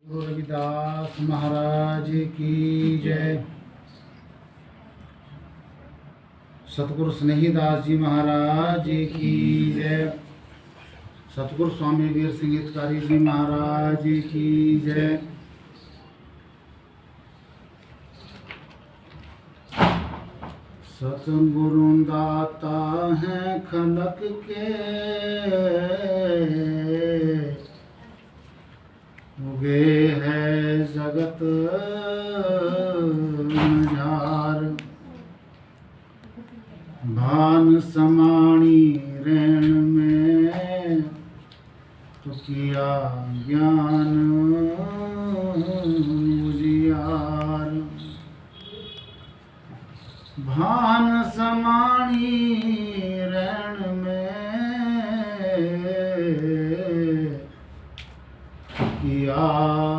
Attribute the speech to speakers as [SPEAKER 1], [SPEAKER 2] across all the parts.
[SPEAKER 1] गुरु रविदास महाराज की जय। सतगुरु स्नेहीदास जी महाराज की जय। सतगुरु स्वामी वीर सिंह हितकारी जी महाराज की जय। सतगुरु दाता है खलक के, उगे है जगत मझार। भान समाणी रैन में तो किया ज्ञान उजियार। भान समाणी रैन में किया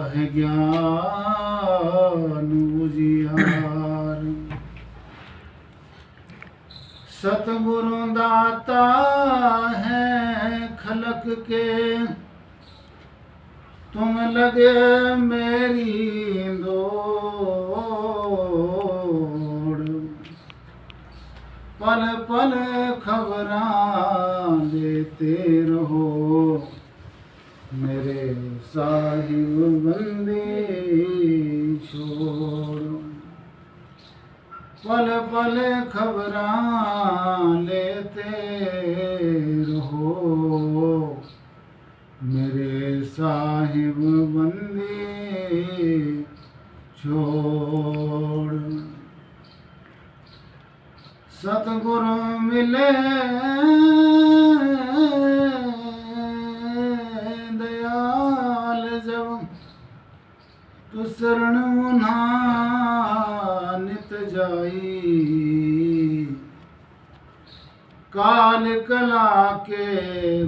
[SPEAKER 1] है ज्ञान उजियार। सतगुरु दाता है खलक के, तुम लगे मेरी दौड़। पल पल खबरां देते रहो, मेरे साहिब बंदी छोड़। पल पल खबरां लेते रहो, मेरे साहिब बंदी छोड़। सतगुरु मिले दयाल जब, तो शरण उन्हा नित जाई। काल कला के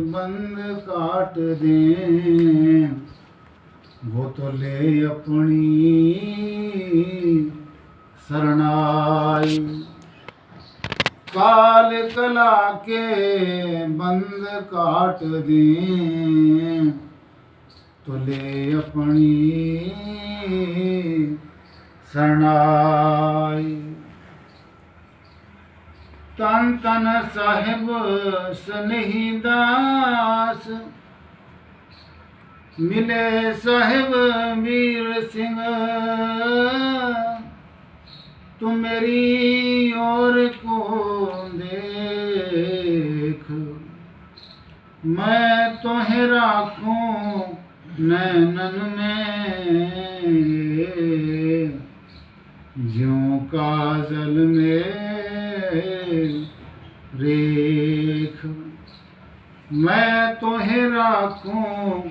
[SPEAKER 1] बंद काट दें, वो तो ले अपनी शरणाई। काल कला के बंद काट दें, तो ले अपनी शरणाई। तन तन साहिब स्नेहीदास, मिले साहिब वीर सिंह। तुम मेरी ओर को देख, मैं तुम्हें राखूं नैनन में। ज्यों काजल में रेख, मैं तुम्हें राखूं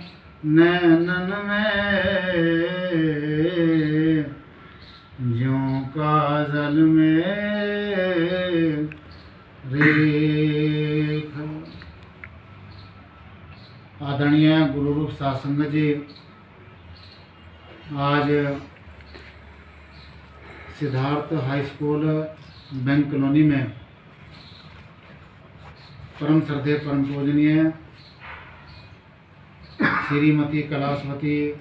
[SPEAKER 1] नैनन में। ज्यों काजल में रेख। आदरणीय गुरु रूप सासंग जी, आज Siddharth high school bank colony में परम श्रद्धेय परम पूजनीय श्रीमती कैलाशवती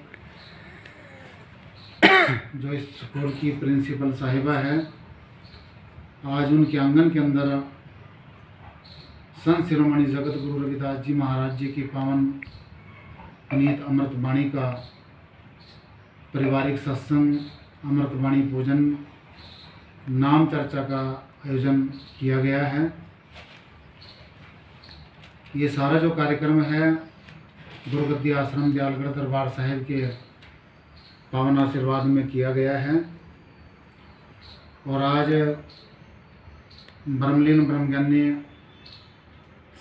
[SPEAKER 1] जो इस स्कूल की प्रिंसिपल साहिबा है, आज उनके आंगन के अंदर संत शिरोमणि जगत गुरु रविदास जी महाराज जी की पावन पुनीत अमृत वाणी का पारिवारिक सत्संग, अमृत वाणी पूजन, नाम चर्चा का आयोजन किया गया है। ये सारा जो कार्यक्रम है गुरुगद्दी आश्रम दयालगढ़ दरबार साहिब के पावन आशीर्वाद में किया गया है। और आज ब्रह्मलीन ब्रह्मज्ञानी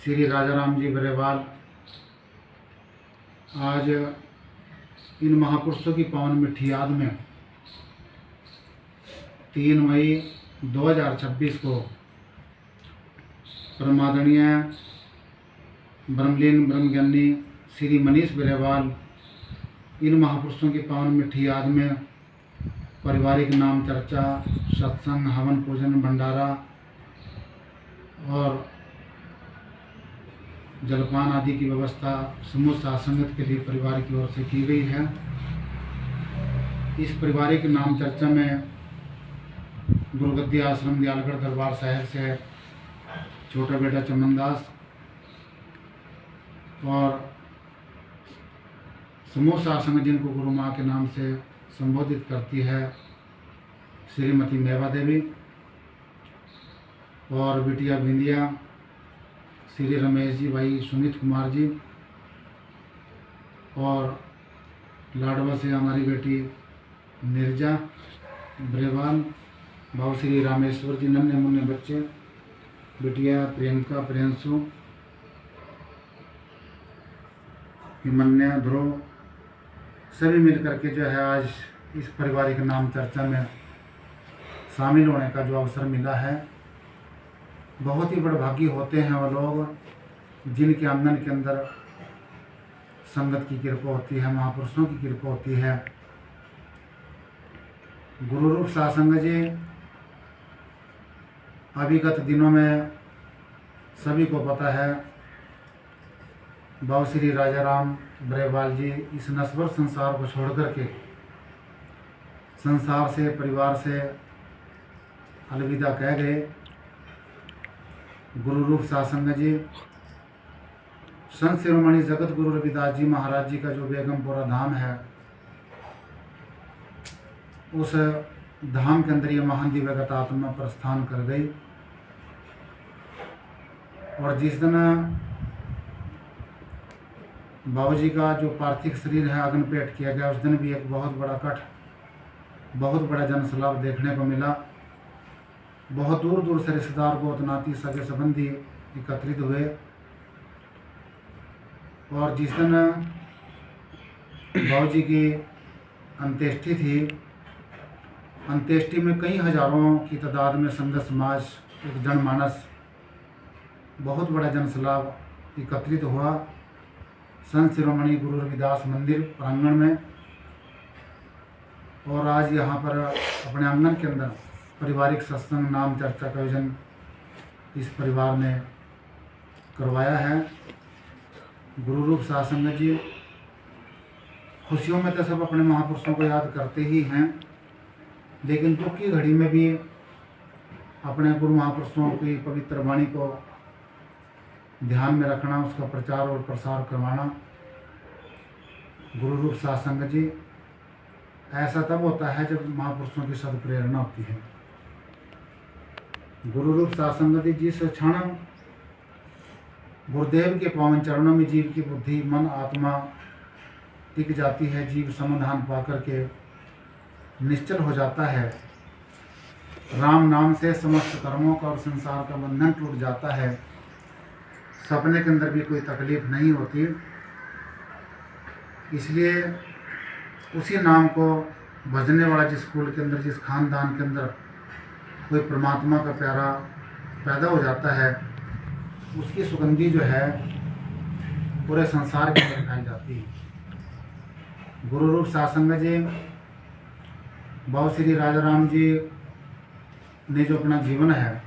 [SPEAKER 1] श्री राजा राम जी बरेवाल आज इन महापुरुषों की पावन मिठी याद में 3 मई 2026 को परमादरणीय ब्रह्मलीन ब्रह्मज्ञानी श्री मनीष बरेवाल इन महापुरुषों की पावन मिठी याद में पारिवारिक नाम चर्चा, सत्संग, हवन पूजन, भंडारा और जलपान आदि की व्यवस्था समूह साथ संगत के लिए परिवार की ओर से की गई है। इस पारिवारिक नाम चर्चा में गुरुगद्दी आश्रम दयालगढ़ दरबार साहिब से छोटा बेटा चमन दास और समूह सासंग जिनको गुरु माँ के नाम से संबोधित करती है श्रीमती मेवा देवी और बिटिया बिंदिया श्री रमेश जी, भाई सुमित कुमार जी और लाडवा से हमारी बेटी निर्जा ब्रेवाल, भाव श्री रामेश्वर जी, नन्हे मुन्ने बच्चे, बिटिया प्रियंका, प्रियंशु, हिमन्या, ध्रुव, सभी मिलकर के जो है आज इस पारिवारिक नाम चर्चा में शामिल होने का जो अवसर मिला है। बहुत ही बड़भागी होते हैं वो लोग जिनके आंगन के अंदर संगत की कृपा होती है, महापुरुषों की कृपा होती है। गुरु रूप सासंग जी अभिगत दिनों में सभी को पता है बाबू श्री राजा राम ब्रेवाल जी इस नश्वर संसार को छोड़ करके संसार से, परिवार से अलविदा कह गए। गुरु रूप सासंग जी संत शिरोमणि जगत गुरु रविदास जी महाराज जी का जो बेगमपुरा धाम है, उस धाम के अंदर ये महान दिव्यगत आत्मा प्रस्थान कर गई। और जिस दिन बाबू जी का जो पार्थिव शरीर है अग्न पेट किया गया, उस दिन भी एक बहुत बड़ा जनसलाभ देखने को मिला। बहुत दूर दूर से रिश्तेदार को नाती सगे संबंधी एकत्रित हुए। और जिस दिन बाबू जी की अंत्येष्टि थी, अंत्येष्टि में कई हजारों की तादाद में संगत समाज, एक जनमानस, बहुत बड़ा जनसलाभ एकत्रित हुआ संत शिरोमणि गुरु रविदास मंदिर प्रांगण में। और आज यहाँ पर अपने आंगन के अंदर पारिवारिक सत्संग नाम चर्चा का आयोजन इस परिवार ने करवाया है। गुरु रूप सासंग जी खुशियों में तो सब अपने महापुरुषों को याद करते ही हैं, लेकिन दुख की घड़ी में भी अपने गुरु महापुरुषों की पवित्र वाणी को ध्यान में रखना, उसका प्रचार और प्रसार करवाना। गुरु रूप सासंग जी ऐसा तब होता है जब महापुरुषों की सदप्रेरणा होती है। गुरु रूप सासंग जी जिस क्षण गुरुदेव के पावन चरणों में जीव की बुद्धि, मन, आत्मा टिक जाती है, जीव समाधान पाकर के निश्चल हो जाता है, राम नाम से समस्त कर्मों का और संसार का बंधन टूट जाता है, सपने के अंदर भी कोई तकलीफ नहीं होती। इसलिए उसी नाम को भजने वाला जिस कुल के अंदर, जिस खानदान के अंदर कोई परमात्मा का प्यारा पैदा हो जाता है, उसकी सुगंधी जो है पूरे संसार के अंदर फैल जाती है। गुरु रूप सासंग जी, बाबू श्री राजा राम जी ने जो अपना जीवन है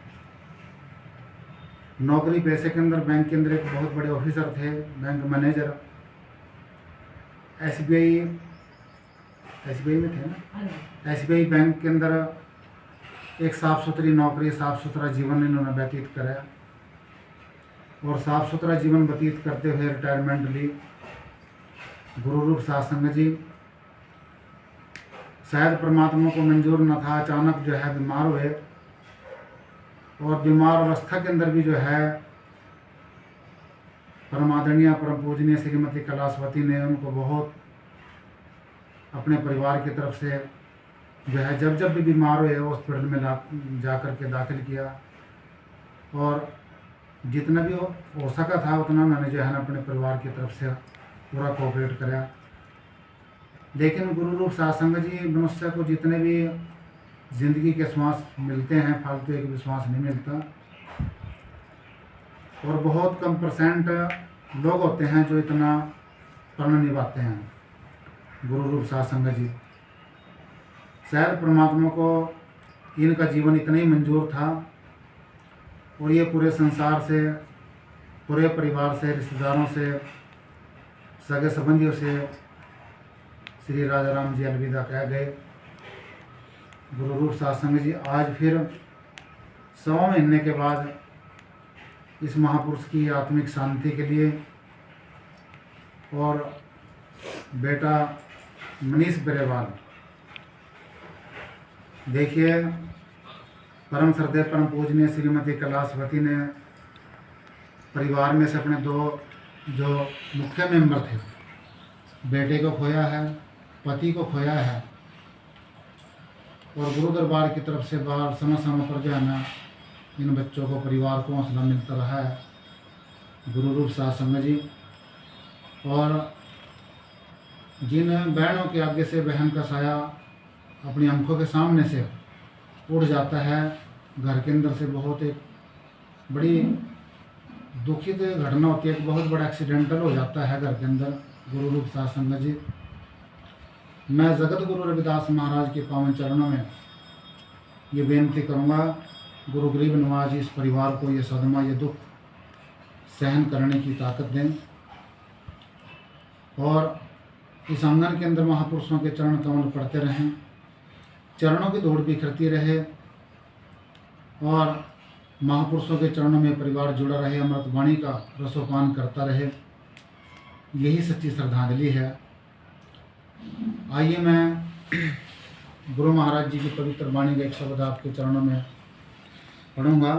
[SPEAKER 1] नौकरी पैसे के अंदर, बैंक के अंदर एक बहुत बड़े ऑफिसर थे, बैंक मैनेजर, एसबीआई में थे ना, एसबीआई बैंक के अंदर एक साफ़ सुथरी नौकरी, साफ़ सुथरा जीवन इन्होंने व्यतीत कराया। और साफ़ सुथरा जीवन व्यतीत करते हुए रिटायरमेंट ली। गुरु रूप सासंग जी शायद परमात्मा को मंजूर न था, अचानक जो है बीमार हुए। और बीमार अवस्था के अंदर भी जो है परमादरणीय परम पूजनीय श्रीमती कैलाशवती ने उनको बहुत अपने परिवार की तरफ से जो है जब भी बीमार हुए हॉस्पिटल में जा कर के दाखिल किया। और जितना भी हो सका था उतना उन्होंने जो है ना अपने परिवार की तरफ से पूरा कोऑपरेट कराया। लेकिन गुरु रूप सासंग जी मनुष्य को जितने भी जिंदगी के श्वास मिलते हैं, फालतू एक भी श्वास नहीं मिलता। और बहुत कम परसेंट लोग होते हैं जो इतना प्रण निभाते हैं। गुरु रूप सासंग जी शायद परमात्मा को इनका जीवन इतना ही मंजूर था और ये पूरे संसार से, पूरे परिवार से, रिश्तेदारों से, सगे संबंधियों से श्री राजा राम जी अलविदा कह गए। गुरु रूप सत्संग जी आज फिर 100 महीने के बाद इस महापुरुष की आत्मिक शांति के लिए और बेटा मनीष बेरेवाल, देखिए परम श्रद्धेय परम पूजनीय श्रीमती कैलाशवती ने परिवार में से अपने 2 जो मुख्य मेंबर थे, बेटे को खोया है, पति को खोया है, और गुरु दरबार की तरफ से बाहर समय समय पर जो है ना इन बच्चों को, परिवार को हौसला मिलता रहा है। गुरु रूप सत्संग जी, और जिन बहनों के आगे से बहन का साया अपनी आंखों के सामने से उड़ जाता है, घर के अंदर से बहुत एक बड़ी दुखित घटना होती है, एक बहुत बड़ा एक्सीडेंटल हो जाता है घर के अंदर। गुरु रूप सत्संग जी, मैं जगत गुरु रविदास महाराज के पावन चरणों में ये बेनती करूँगा, गुरु गरीब नवाज इस परिवार को ये सदमा, ये दुख सहन करने की ताकत दें, और इस आंगन के अंदर महापुरुषों के चरण कमल पढ़ते रहें, चरणों की धूड़ बिखरती रहे, और महापुरुषों के चरणों में परिवार जुड़ा रहे, अमृत वाणी का रसोपान करता रहे, यही सच्ची श्रद्धांजलि है। आइए मैं गुरु महाराज जी की पवित्र वाणी का एक शब्द आपके चरणों में पढ़ूंगा।